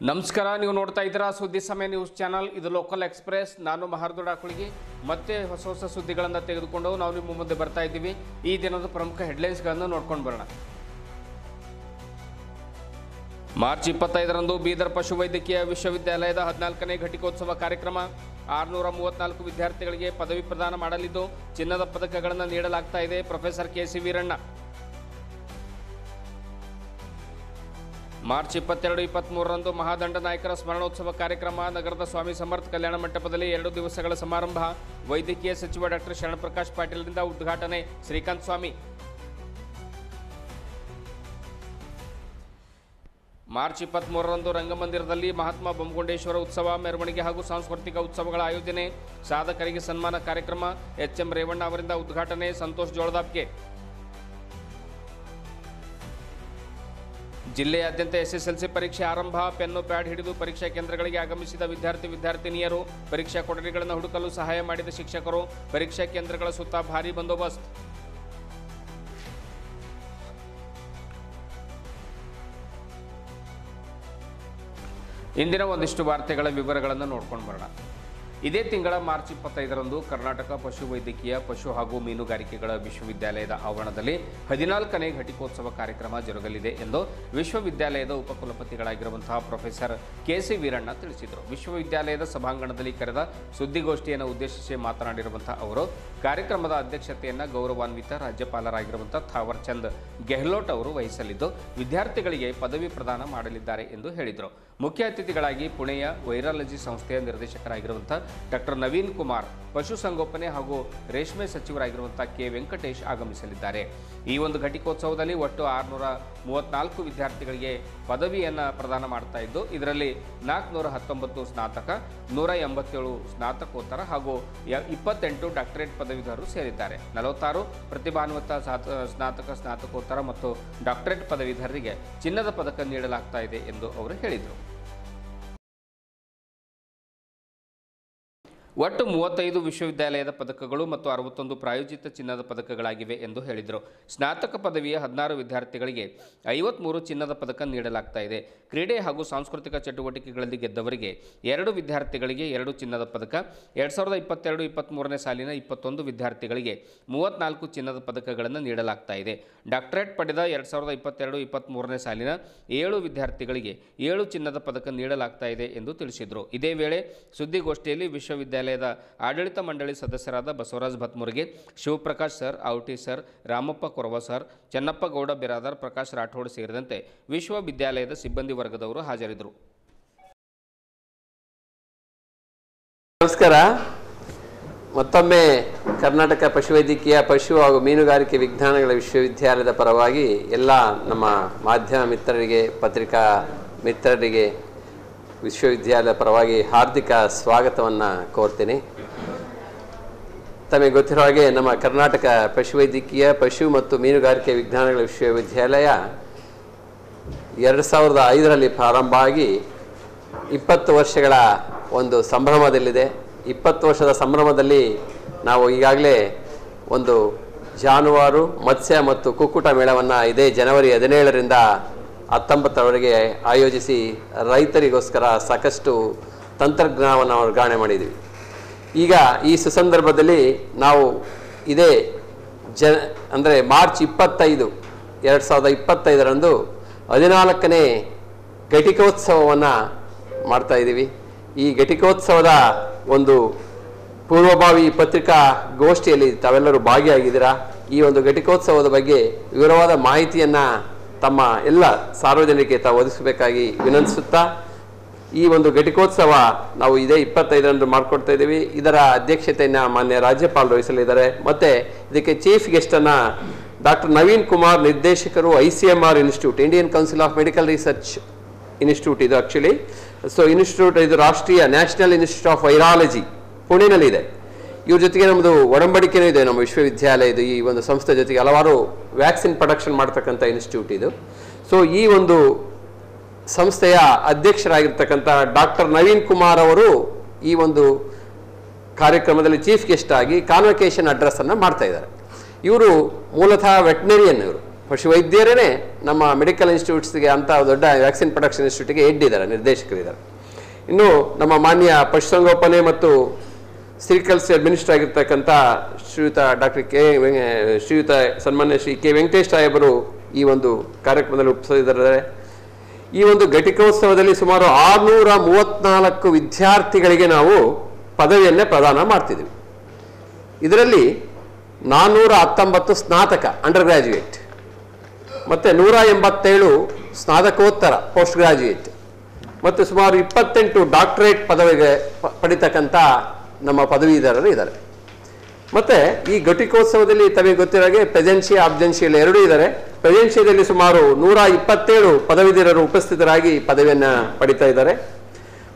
ನಮಸ್ಕಾರ, ನೀವು ನೋಡ್ತಾ ಇದ್ದೀರಾ ಸುದ್ದಿ ಸಮಯ ನ್ಯೂಸ್ ಚಾನಲ್. ಇದು ಲೋಕಲ್ ಎಕ್ಸ್ಪ್ರೆಸ್. ನಾನು ಮಹಾರ್ದೊಡ ಕುಳಿಗೆ ಮತ್ತೆ ಹೊಸ ಸುದ್ದಿಗಳನ್ನು ತೆಗೆದುಕೊಂಡು ನಾವು ನಿಮ್ಮ ಮುಂದೆ ಬರ್ತಾ ಇದ್ದೀವಿ. ಈ ದಿನದ ಪ್ರಮುಖ ಹೆಡ್ಲೈನ್ಸ್ಗಳನ್ನು ನೋಡ್ಕೊಂಡು ಬರೋಣ. ಮಾರ್ಚ್ 25ರಂದು ಬೀದರ್ ಪಶುವೈದ್ಯಕೀಯ ವಿಶ್ವವಿದ್ಯಾಲಯದ 14ನೇ ಘಟಿಕೋತ್ಸವ ಕಾರ್ಯಕ್ರಮ. 634 ವಿದ್ಯಾರ್ಥಿಗಳಿಗೆ ಪದವಿ ಪ್ರದಾನ ಮಾಡಲಿದ್ದು ಚಿನ್ನದ ಪದಕಗಳನ್ನು ನೀಡಲಾಗ್ತಾ ಇದೆ. Professor K C. ವೀರಣ್ಣ. ಮಾರ್ಚ್ 22-23ರಂದು ಮಹಾದಂಡ ನಾಯಕರ ಸ್ಮರಣೋತ್ಸವ ಕಾರ್ಯಕ್ರಮ. ನಗರದ ಸ್ವಾಮಿ ಸಮರ್ಥ ಕಲ್ಯಾಣ ಮಂಟಪದಲ್ಲಿ 2 ದಿವಸಗಳ ಸಮಾರಂಭ. ವೈದ್ಯಕೀಯ ಸಚಿವ ಡಾಕ್ಟರ್ ಶರಣಪ್ರಕಾಶ್ ಪಾಟೀಲ್ರಿಂದ ಉದ್ಘಾಟನೆ. ಶ್ರೀಕಾಂತ್ ಸ್ವಾಮಿ. ಮಾರ್ಚ್ 23ರಂದು ರಂಗಮಂದಿರದಲ್ಲಿ ಮಹಾತ್ಮ ಬೊಮ್ಮಗೊಂಡೇಶ್ವರ ಉತ್ಸವ, ಮೆರವಣಿಗೆ ಹಾಗೂ ಸಾಂಸ್ಕೃತಿಕ ಉತ್ಸವಗಳ ಆಯೋಜನೆ. ಸಾಧಕರಿಗೆ ಸನ್ಮಾನ ಕಾರ್ಯಕ್ರಮ. ಎಚ್.ಎಂ. ರೇವಣ್ಣ ಅವರಿಂದ ಉದ್ಘಾಟನೆ. ಸಂತೋಷ್ ಜೋಳದಾಪ್ಗೆ. ಜಿಲ್ಲೆಯಾದ್ಯಂತ ಎಸ್ಎಸ್ಎಲ್ಸಿ ಪರೀಕ್ಷೆ ಆರಂಭ. ಪೆನ್ನು ಪ್ಯಾಡ್ ಹಿಡಿದು ಪರೀಕ್ಷಾ ಕೇಂದ್ರಗಳಿಗೆ ಆಗಮಿಸಿದ ವಿದ್ಯಾರ್ಥಿನಿಯರು. ಪರೀಕ್ಷಾ ಕೊಠಡಿಗಳನ್ನು ಹುಡುಕಲು ಸಹಾಯ ಮಾಡಿದ ಶಿಕ್ಷಕರು. ಪರೀಕ್ಷಾ ಕೇಂದ್ರಗಳ ಸುತ್ತ ಭಾರೀ ಬಂದೋಬಸ್ತ್. ಇಂದಿನ ಒಂದಿಷ್ಟು ವಾರ್ತೆಗಳ ವಿವರಗಳನ್ನು ನೋಡ್ಕೊಂಡು ಬರೋಣ. ಇದೇ ತಿಂಗಳ ಮಾರ್ಚ್ 25ರಂದು ಕರ್ನಾಟಕ ಪಶುವೈದ್ಯಕೀಯ ಪಶು ಹಾಗೂ ಮೀನುಗಾರಿಕೆಗಳ ವಿಶ್ವವಿದ್ಯಾಲಯದ ಆವರಣದಲ್ಲಿ 14ನೇ ಘಟಿಕೋತ್ಸವ ಕಾರ್ಯಕ್ರಮ ಜರುಗಲಿದೆ ಎಂದು ವಿಶ್ವವಿದ್ಯಾಲಯದ ಉಪಕುಲಪತಿಗಳಾಗಿರುವಂತಹ ಪ್ರೊಫೆಸರ್ ಕೆ.ಸಿ. ವೀರಣ್ಣ ತಿಳಿಸಿದರು. ವಿಶ್ವವಿದ್ಯಾಲಯದ ಸಭಾಂಗಣದಲ್ಲಿ ಕರೆದ ಸುದ್ದಿಗೋಷ್ಠಿಯನ್ನು ಉದ್ದೇಶಿಸಿ ಮಾತನಾಡಿರುವಂತಹ ಅವರು ಕಾರ್ಯಕ್ರಮದ ಅಧ್ಯಕ್ಷತೆಯನ್ನು ಗೌರವಾನ್ವಿತ ರಾಜ್ಯಪಾಲರಾಗಿರುವಂತಹ ಥಾವರ್ ಚಂದ್ ಗೆಹ್ಲೋಟ್ ಅವರು ವಹಿಸಲಿದ್ದು ವಿದ್ಯಾರ್ಥಿಗಳಿಗೆ ಪದವಿ ಪ್ರದಾನ ಮಾಡಲಿದ್ದಾರೆ ಎಂದು ಹೇಳಿದರು. ಮುಖ್ಯ ಅತಿಥಿಗಳಾಗಿ ಪುಣೆಯ ವೈರಾಲಜಿ ಸಂಸ್ಥೆಯ ನಿರ್ದೇಶಕರಾಗಿರುವಂತಹ ಡಾಕ್ಟರ್ ನವೀನ್ ಕುಮಾರ್, ಪಶುಸಂಗೋಪನೆ ಹಾಗೂ ರೇಷ್ಮೆ ಸಚಿವರಾಗಿರುವಂತಹ ಕೆ. ವೆಂಕಟೇಶ್ ಆಗಮಿಸಲಿದ್ದಾರೆ. ಈ ಒಂದು ಘಟಿಕೋತ್ಸವದಲ್ಲಿ ಒಟ್ಟು 634 ವಿದ್ಯಾರ್ಥಿಗಳಿಗೆ ಪದವಿಯನ್ನು ಪ್ರದಾನ ಮಾಡ್ತಾ ಇದ್ದು ಇದರಲ್ಲಿ 419 ಸ್ನಾತಕ, 187 ಸ್ನಾತಕೋತ್ತರ ಹಾಗೂ 28 ಡಾಕ್ಟರೇಟ್ ಪದವೀಧರರು ಸೇರಿದ್ದಾರೆ. 46 ಪ್ರತಿಭಾನ್ವಿತ ಸ್ನಾತಕೋತ್ತರ ಮತ್ತು ಡಾಕ್ಟರೇಟ್ ಪದವೀಧರರಿಗೆ ಚಿನ್ನದ ಪದಕ ನೀಡಲಾಗ್ತಾ ಇದೆ ಎಂದು ಅವರು ಹೇಳಿದರು. ಒಟ್ಟು 35 ವಿಶ್ವವಿದ್ಯಾಲಯದ ಪದಕಗಳು ಮತ್ತು 61 ಪ್ರಾಯೋಜಿತ ಚಿನ್ನದ ಪದಕಗಳಾಗಿವೆ ಎಂದು ಹೇಳಿದರು. ಸ್ನಾತಕ ಪದವಿಯ 16 ವಿದ್ಯಾರ್ಥಿಗಳಿಗೆ 53 ಚಿನ್ನದ ಪದಕ ನೀಡಲಾಗ್ತಾ ಇದೆ. ಕ್ರೀಡೆ ಹಾಗೂ ಸಾಂಸ್ಕೃತಿಕ ಚಟುವಟಿಕೆಗಳಲ್ಲಿ ಗೆದ್ದವರಿಗೆ 2 ವಿದ್ಯಾರ್ಥಿಗಳಿಗೆ 2 ಚಿನ್ನದ ಪದಕ, 2022-23ನೇ ಸಾಲಿನ 21 ವಿದ್ಯಾರ್ಥಿಗಳಿಗೆ 34 ಚಿನ್ನದ ಪದಕಗಳನ್ನು ನೀಡಲಾಗ್ತಾ ಇದೆ. ಡಾಕ್ಟರೇಟ್ ಪಡೆದ 2022-23ನೇ ಸಾಲಿನ 7 ವಿದ್ಯಾರ್ಥಿಗಳಿಗೆ 7 ಚಿನ್ನದ ಪದಕ ನೀಡಲಾಗ್ತಾ ಇದೆ ಎಂದು ತಿಳಿಸಿದರು. ಇದೇ ವೇಳೆ ಸುದ್ದಿಗೋಷ್ಠಿಯಲ್ಲಿ ವಿಶ್ವವಿದ್ಯಾಲಯದ ಆಡಳಿತ ಮಂಡಳಿ ಸದಸ್ಯರಾದ Basavaraj Bhatmurge, Shivaprakash sir, Auti sir, Ramappa Korava sir, Chennappa Gowda Biradar, Prakash Rathod ಸೇರಿದಂತೆ ವಿಶ್ವವಿದ್ಯಾಲಯದ ಸಿಬ್ಬಂದಿ ವರ್ಗದವರು ಹಾಜರಿದ್ದರು. ನಮಸ್ಕಾರ. ಮತ್ತೊಮ್ಮೆ ಕರ್ನಾಟಕ ಪಶುವೈದ್ಯಕೀಯ ಪಶು ಹಾಗೂ ಮೀನುಗಾರಿಕೆ ವಿಜ್ಞಾನಗಳ ವಿಶ್ವವಿದ್ಯಾಲಯದ ಪರವಾಗಿ ಎಲ್ಲ ನಮ್ಮ ಮಾಧ್ಯಮ ಮಿತ್ರರಿಗೆ, ಪತ್ರಿಕಾ ಮಿತ್ರರಿಗೆ ವಿಶ್ವವಿದ್ಯಾಲಯದ ಪರವಾಗಿ ಹಾರ್ದಿಕ ಸ್ವಾಗತವನ್ನು ಕೋರ್ತೀನಿ. ತಮಗೆ ಗೊತ್ತಿರೋ ಹಾಗೆ ನಮ್ಮ ಕರ್ನಾಟಕ ಪಶುವೈದ್ಯಕೀಯ ಪಶು ಮತ್ತು ಮೀನುಗಾರಿಕೆ ವಿಜ್ಞಾನಗಳ ವಿಶ್ವವಿದ್ಯಾಲಯ 2005ರಲ್ಲಿ ಪ್ರಾರಂಭ ಆಗಿ 20 ವರ್ಷಗಳ ಒಂದು ಸಂಭ್ರಮದಲ್ಲಿದೆ. 20 ವರ್ಷದ ಸಂಭ್ರಮದಲ್ಲಿ ನಾವು ಈಗಾಗಲೇ ಒಂದು ಜಾನುವಾರು, ಮತ್ಸ್ಯ ಮತ್ತು ಕುಕ್ಕುಟ ಮೇಳವನ್ನು ಇದೇ ಜನವರಿ 17ರಿಂದ 19ರವರೆಗೆ ಆಯೋಜಿಸಿ ರೈತರಿಗೋಸ್ಕರ ಸಾಕಷ್ಟು ತಂತ್ರಜ್ಞಾನವನ್ನು ವರ್ಗಾವಣೆ ಮಾಡಿದ್ದೀವಿ. ಈಗ ಈ ಸುಸಂದರ್ಭದಲ್ಲಿ ನಾವು ಇದೇ ಅಂದರೆ ಮಾರ್ಚ್ 25, 2025ರಂದು 14ನೇ ಘಟಿಕೋತ್ಸವವನ್ನು ಮಾಡ್ತಾ ಇದ್ದೀವಿ. ಈ ಘಟಿಕೋತ್ಸವದ ಒಂದು ಪೂರ್ವಭಾವಿ ಪತ್ರಿಕಾ ಗೋಷ್ಠಿಯಲ್ಲಿ ತಾವೆಲ್ಲರೂ ಭಾಗಿಯಾಗಿದ್ದೀರಾ. ಈ ಒಂದು ಘಟಿಕೋತ್ಸವದ ಬಗ್ಗೆ ವಿವರವಾದ ಮಾಹಿತಿಯನ್ನು ತಮ್ಮ ಎಲ್ಲ ಸಾರ್ವಜನಿಕರಿಗೆ ತಾವು ಒದಗಿಸಬೇಕಾಗಿ ವಿನಂತಿಸುತ್ತಾ, ಈ ಒಂದು ಘಟಿಕೋತ್ಸವ ನಾವು ಇದೇ 25ರಂದು ಮಾಡಿಕೊಡ್ತಾ ಇದ್ದೀವಿ. ಇದರ ಅಧ್ಯಕ್ಷತೆಯನ್ನು ಮಾನ್ಯ ರಾಜ್ಯಪಾಲರು ವಹಿಸಲಿದ್ದಾರೆ. ಮತ್ತು ಇದಕ್ಕೆ ಚೀಫ್ ಗೆಸ್ಟನ್ನು ಡಾಕ್ಟರ್ ನವೀನ್ ಕುಮಾರ್, ನಿರ್ದೇಶಕರು, ICMR institute, Indian Council of Medical Research institute ಇದು ಆ್ಯಕ್ಚುಲಿ. ಸೊ ಇನ್ಸ್ಟಿಟ್ಯೂಟ್ ಇದು ರಾಷ್ಟ್ರೀಯ ನ್ಯಾಷನಲ್ ಇನ್ಸ್ಟಿಟ್ಯೂಟ್ ಆಫ್ ವೈರಾಲಜಿ ಪುಣೆನಲ್ಲಿದೆ. ಇವ್ರ ಜೊತೆಗೆ ನಮ್ಮದು ಒಡಂಬಡಿಕೆನೂ ಇದೆ. ನಮ್ಮ ವಿಶ್ವವಿದ್ಯಾಲಯದ ಈ ಒಂದು ಸಂಸ್ಥೆ ಜೊತೆಗೆ ಹಲವಾರು ವ್ಯಾಕ್ಸಿನ್ ಪ್ರೊಡಕ್ಷನ್ ಮಾಡ್ತಕ್ಕಂಥ ಇನ್ಸ್ಟಿಟ್ಯೂಟ್ ಇದು. ಸೊ ಈ ಒಂದು ಸಂಸ್ಥೆಯ ಅಧ್ಯಕ್ಷರಾಗಿರ್ತಕ್ಕಂಥ ಡಾಕ್ಟರ್ ನವೀನ್ ಕುಮಾರ್ ಅವರು ಈ ಒಂದು ಕಾರ್ಯಕ್ರಮದಲ್ಲಿ ಚೀಫ್ ಗೆಸ್ಟ್ ಆಗಿ ಕಾನ್ವೊಕೇಶನ್ ಅಡ್ರೆಸ್ಸನ್ನು ಮಾಡ್ತಾ ಇದ್ದಾರೆ. ಇವರು ಮೂಲತಃ ವೆಟನರಿಯನ್. ಇವರು ಪಶುವೈದ್ಯರೇ ನಮ್ಮ ಮೆಡಿಕಲ್ ಇನ್ಸ್ಟಿಟ್ಯೂಟ್ಸ್ಗೆ ಅಂತ ದೊಡ್ಡ ವ್ಯಾಕ್ಸಿನ್ ಪ್ರೊಡಕ್ಷನ್ ಇನ್ಸ್ಟಿಟ್ಯೂಟ್ಗೆ ಹೆಡ್ ಇದ್ದಾರೆ, ನಿರ್ದೇಶಕರಿದ್ದಾರೆ. ಇನ್ನು ನಮ್ಮ ಮಾನ್ಯ ಪಶುಸಂಗೋಪನೆ ಮತ್ತು ಸಿರಿಕಲ್ಚರ್ ಅಡ್ಮಿನಿಸ್ಟ್ರೇಟರ್ ಆಗಿರ್ತಕ್ಕಂಥ ಶ್ರೀಯುತ ಸನ್ಮಾನ್ಯ ಶ್ರೀ ಕೆ ವೆಂಕಟೇಶ್ ಸಾಹೇಬರು ಈ ಒಂದು ಕಾರ್ಯಕ್ರಮದಲ್ಲಿ ಉಪಸ್ಥಿತರಿದ್ದಾರೆ. ಈ ಒಂದು ಘಟಿಕೋತ್ಸವದಲ್ಲಿ ಸುಮಾರು 634 ವಿದ್ಯಾರ್ಥಿಗಳಿಗೆ ನಾವು ಪದವಿಯನ್ನೇ ಪ್ರದಾನ ಮಾಡ್ತಿದ್ದೀವಿ. ಇದರಲ್ಲಿ 419 ಸ್ನಾತಕ ಅಂಡರ್ ಗ್ರಾಜ್ಯುಯೇಟ್ ಮತ್ತು 187 ಸ್ನಾತಕೋತ್ತರ ಪೋಸ್ಟ್ ಗ್ರಾಜ್ಯುಯೇಟ್ ಮತ್ತು ಸುಮಾರು 28 ಡಾಕ್ಟರೇಟ್ ಪದವಿಗೆ ಪಡಿತಕ್ಕಂಥ ನಮ್ಮ ಪದವೀಧರರು ಇದ್ದಾರೆ. ಮತ್ತು ಈ ಘಟಿಕೋತ್ಸವದಲ್ಲಿ ತಮಗೆ ಗೊತ್ತಿರೋಗೆ ಪ್ರೆಸೆನ್ಷಿಯಾ ಅಬ್ಜೆನ್ಷಿಯಲ್ ಎರಡೂ ಇದ್ದಾರೆ. ಪ್ರೆಸೆನ್ಷಿಯಾದಲ್ಲಿ ಸುಮಾರು 127 ಪದವೀಧರರು ಉಪಸ್ಥಿತರಾಗಿ ಪದವಿಯನ್ನು ಪಡಿತಾ ಇದ್ದಾರೆ.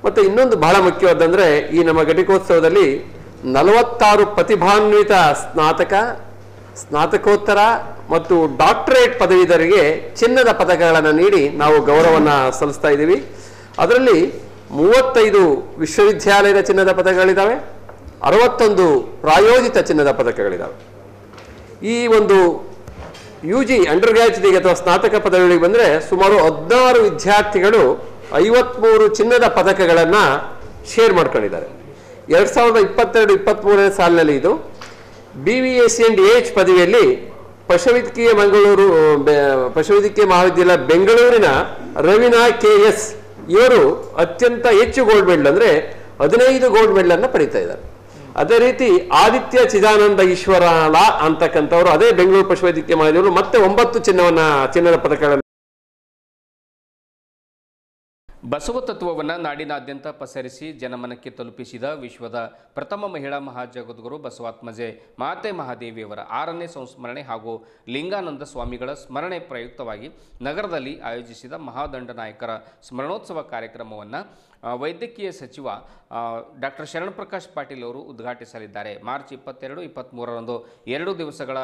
ಮತ್ತು ಇನ್ನೊಂದು ಬಹಳ ಮುಖ್ಯವಾದಂದರೆ ಈ ನಮ್ಮ ಘಟಿಕೋತ್ಸವದಲ್ಲಿ 46 ಪ್ರತಿಭಾನ್ವಿತ ಸ್ನಾತಕೋತ್ತರ ಮತ್ತು ಡಾಕ್ಟರೇಟ್ ಪದವೀಧರಿಗೆ ಚಿನ್ನದ ಪದಕಗಳನ್ನು ನೀಡಿ ನಾವು ಗೌರವವನ್ನು ಸಲ್ಲಿಸ್ತಾ ಇದ್ದೀವಿ. ಅದರಲ್ಲಿ 35 ವಿಶ್ವವಿದ್ಯಾಲಯದ ಚಿನ್ನದ ಪದಕಗಳಿದ್ದಾವೆ, 61 ಪ್ರಾಯೋಜಿತ ಚಿನ್ನದ ಪದಕಗಳಿದ್ದಾವೆ. ಈ ಒಂದು UG ಅಂಡರ್ ಗ್ರಾಜ್ಯುಯೇಟ್ ಅಥವಾ ಸ್ನಾತಕ ಪದವಿಗಳಿಗೆ ಬಂದರೆ ಸುಮಾರು 16 ವಿದ್ಯಾರ್ಥಿಗಳು 53 ಚಿನ್ನದ ಪದಕಗಳನ್ನು ಶೇರ್ ಮಾಡ್ಕೊಂಡಿದ್ದಾರೆ. 2022-23 ಸಾಲಿನಲ್ಲಿ ಇದು BVSc and AH ಪದವಿಯಲ್ಲಿ ಪಶುವೈದ್ಯಕೀಯ ಮಹಾವಿದ್ಯಾಲಯ ಬೆಂಗಳೂರಿನ ರವೀನಾ KS ಇವರು ಅತ್ಯಂತ ಹೆಚ್ಚು ಗೋಲ್ಡ್ ಮೆಡಲ್ ಅಂದರೆ 15 ಗೋಲ್ಡ್ ಮೆಡಲ್ ಅನ್ನು ಪಡಿತಾ ಇದ್ದಾರೆ. ಅದೇ ರೀತಿ ಆದಿತ್ಯ ಚಿದಾನಂದ ಈಶ್ವರಲ ಅಂತಕ್ಕಂಥವ್ರು ಅದೇ ಬೆಂಗಳೂರು ಪಶುವೈದ್ಯಕೀಯ ಮಹಾವಿದ್ಯಾಲಯಗಳು ಮತ್ತೆ 9 ಚಿನ್ನದ ಪದಕಗಳನ್ನು. ಬಸವ ತತ್ವವನ್ನು ನಾಡಿನಾದ್ಯಂತ ಪಸರಿಸಿ ಜನಮನಕ್ಕೆ ತಲುಪಿಸಿದ ವಿಶ್ವದ ಪ್ರಥಮ ಮಹಿಳಾ ಮಹಾಜಗದ್ಗುರು ಬಸವಾತ್ಮಜೆ ಮಾತೆ ಮಹಾದೇವಿಯವರ 6ನೇ ಸಂಸ್ಮರಣೆ ಹಾಗೂ ಲಿಂಗಾನಂದ ಸ್ವಾಮಿಗಳ ಸ್ಮರಣೆ ಪ್ರಯುಕ್ತವಾಗಿ ನಗರದಲ್ಲಿ ಆಯೋಜಿಸಿದ ಮಹಾದಂಡನಾಯಕರ ಸ್ಮರಣೋತ್ಸವ ಕಾರ್ಯಕ್ರಮವನ್ನು ವೈದ್ಯಕೀಯ ಸಚಿವ ಡಾಕ್ಟರ್ ಶರಣಪ್ರಕಾಶ್ ಪಾಟೀಲ್ ಅವರು ಉದ್ಘಾಟಿಸಲಿದ್ದಾರೆ. ಮಾರ್ಚ್ 22-23ರಂದು 2 ದಿವಸಗಳ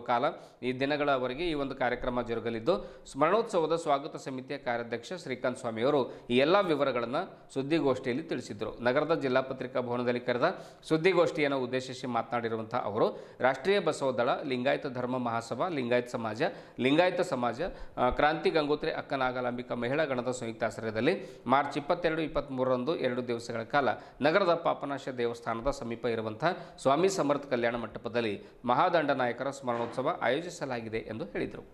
ಕಾಲ ಈ ದಿನಗಳವರೆಗೆ ಈ ಒಂದು ಕಾರ್ಯಕ್ರಮ ಜರುಗಲಿದ್ದು, ಸ್ಮರಣೋತ್ಸವದ ಸ್ವಾಗತ ಸಮಿತಿಯ ಕಾರ್ಯಾಧ್ಯಕ್ಷ ಶ್ರೀಕಾಂತ್ ಸ್ವಾಮಿ ಅವರು ಈ ಎಲ್ಲ ವಿವರಗಳನ್ನು ಸುದ್ದಿಗೋಷ್ಠಿಯಲ್ಲಿ ತಿಳಿಸಿದರು. ನಗರದ ಜಿಲ್ಲಾ ಪತ್ರಿಕಾ ಭವನದಲ್ಲಿ ಕರೆದ ಸುದ್ದಿಗೋಷ್ಠಿಯನ್ನು ಉದ್ದೇಶಿಸಿ ಮಾತನಾಡಿರುವಂತಹ ಅವರು, ರಾಷ್ಟ್ರೀಯ ಬಸವ ದಳ, ಲಿಂಗಾಯತ ಧರ್ಮ ಮಹಾಸಭಾ, ಲಿಂಗಾಯತ ಸಮಾಜ, ಕ್ರಾಂತಿ ಗಂಗೋತ್ರಿ ಅಕ್ಕನಾಗಲಾಂಬಿಕಾ ಮಹಿಳಾ ಗಣದ ಸಂಯುಕ್ತಾಶ್ರಯದಲ್ಲಿ ಮಾರ್ಚ್ 22-23ರಂದು 2 ದಿವಸಗಳ ಕಾಲ ನಗರದ ಪಾಪನಾಶ ದೇವಸ್ಥಾನದ ಸಮೀಪ ಇರುವಂತಹ ಸ್ವಾಮಿ ಸಮರ್ಥ ಕಲ್ಯಾಣ ಮಂಟಪದಲ್ಲಿ ಮಹಾದಂಡನಾಯಕರ ಸ್ಮರಣೋತ್ಸವ ಆಯೋಜಿಸಲಾಗಿದೆ ಎಂದು ಹೇಳಿದರು.